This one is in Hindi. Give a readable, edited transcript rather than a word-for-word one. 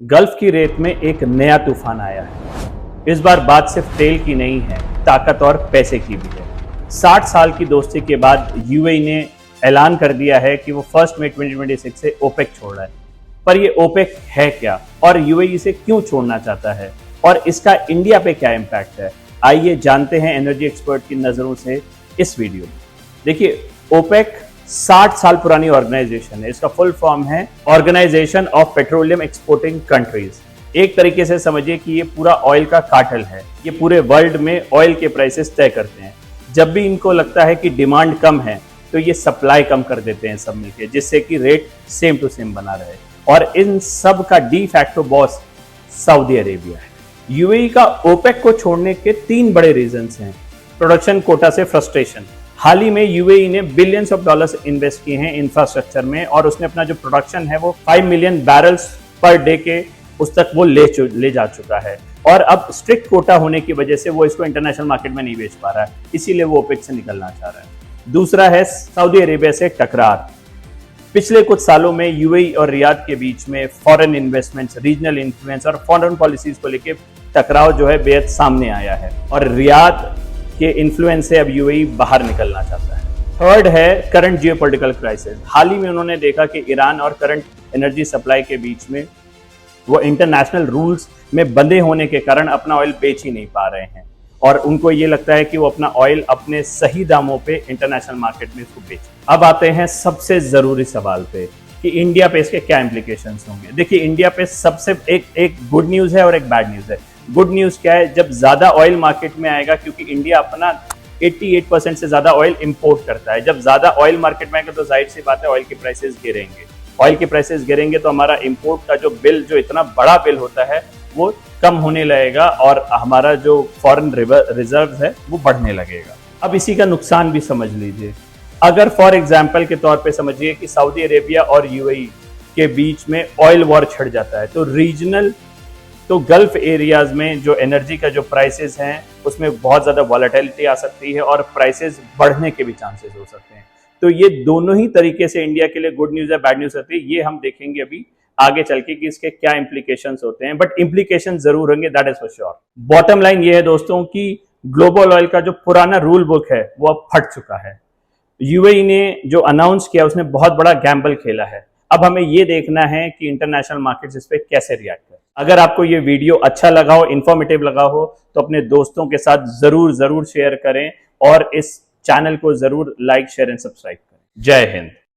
गल्फ की रेत में एक नया तूफान आया है। इस बार बात सिर्फ तेल की नहीं है, ताकत और पैसे की भी है। 60 साल की दोस्ती के बाद यूएई ने ऐलान कर दिया है कि वो 1 मई 2026 से ओपेक छोड़ रहा है। पर ये ओपेक है क्या और यूएई इसे क्यों छोड़ना चाहता है और इसका इंडिया पे क्या इम्पैक्ट है, आइए जानते हैं एनर्जी एक्सपर्ट की नजरों से इस वीडियो में। देखिए, ओपेक 60 साल पुरानी ऑर्गेनाइजेशन है। इसका फुल फॉर्म है organisation of petroleum exporting countries. एक तरीके से समझिए कि ये पूरा ऑयल का कार्टेल है। ये पूरे वर्ल्ड में ऑयल के प्राइसेस तय करते हैं। जब भी इनको लगता है कि डिमांड कम है तो ये सप्लाई कम कर देते हैं सब मिलके, जिससे कि रेट सेम टू सेम बना रहे। और इन सब का de facto boss Saudi Arabia है। यूएई का ओपेक को छोड़ने के 3 बड़े रीजंस हैं। प्रोडक्शन कोटा से फ्रस्ट्रेशन। हाल ही में यूएई ने बिलियंस ऑफ डॉलर्स इन्वेस्ट किए हैं इंफ्रास्ट्रक्चर में और उसने अपना जो प्रोडक्शन है वो 5 मिलियन बैरल्स पर डे के उस तक वो ले जा चुका है। और अब स्ट्रिक्ट कोटा होने की वजह से वो इसको इंटरनेशनल मार्केट में नहीं बेच पा रहा है, इसीलिए वो ओपेक से निकलना चाह रहा है। दूसरा है सऊदी अरेबिया से टकरार। पिछले कुछ सालों में यूएई और रियाद के बीच में फॉरेन इन्वेस्टमेंट्स, रीजनल इन्फ्लुएंस और फॉरेन पॉलिसीज को लेकर टकराव जो है बेहद सामने आया है और रियाद के इन्फ्लुएंस से अब यूएई बाहर निकलना चाहता है। थर्ड है करंट जियोपॉलिटिकल क्राइसिस। हाल ही में उन्होंने देखा कि ईरान और करंट एनर्जी सप्लाई के बीच में वो इंटरनेशनल रूल्स में बंधे होने के कारण अपना ऑयल बेच ही नहीं पा रहे हैं और उनको ये लगता है कि वो अपना ऑयल अपने सही दामों पे इंटरनेशनल मार्केट में इसको बेचें। अब आते हैं सबसे जरूरी सवाल पे कि इंडिया पे इसके क्या इम्प्लीकेशंस होंगे। देखिए, इंडिया पे सबसे एक गुड न्यूज है और एक बैड न्यूज है। गुड न्यूज क्या है? जब ज्यादा ऑयल मार्केट में आएगा, क्योंकि इंडिया अपना 88% से ज्यादा ऑयल इंपोर्ट करता है, जब ज्यादा ऑयल मार्केट में आएगा तो जाहिर सी बात है ऑयल के प्राइसेस गिरेंगे। ऑयल के प्राइसेस गिरेंगे तो हमारा इंपोर्ट का जो बिल, जो इतना बड़ा बिल होता है, वो कम होने लगेगा और हमारा जो फॉरेन रिजर्व है वो बढ़ने लगेगा। अब इसी का नुकसान भी समझ लीजिए। अगर फॉर एग्जाम्पल के तौर पर समझिए कि सऊदी अरेबिया और यूएई के बीच में ऑयल वॉर छिड़ जाता है, तो रीजनल गल्फ एरियाज में जो एनर्जी का जो प्राइसेस हैं उसमें बहुत ज़्यादा वॉलेटिलिटी आ सकती है और प्राइसेस बढ़ने के भी चांसेस हो सकते हैं। तो ये दोनों ही तरीके से इंडिया के लिए गुड न्यूज़ है, बैड न्यूज़ होती है। ये हम देखेंगे अभी आगे चल के कि इसके क्या इंप्लीकेशंस होते हैं, बट इंप्लीकेशन जरूर होंगे, that is for sure. Bottom line ये है दोस्तों कि ग्लोबल ऑयल का जो पुराना रूल बुक है वो अब फट चुका है। यूएई ने जो अनाउंस किया उसने बहुत बड़ा गैम्बल खेला है। अब हमें ये देखना है कि इंटरनेशनल मार्केट्स इस पे कैसे रिएक्ट करें। अगर आपको ये वीडियो अच्छा लगा हो, इंफॉर्मेटिव लगा हो, तो अपने दोस्तों के साथ जरूर शेयर करें और इस चैनल को जरूर लाइक, शेयर एंड सब्सक्राइब करें। जय हिंद।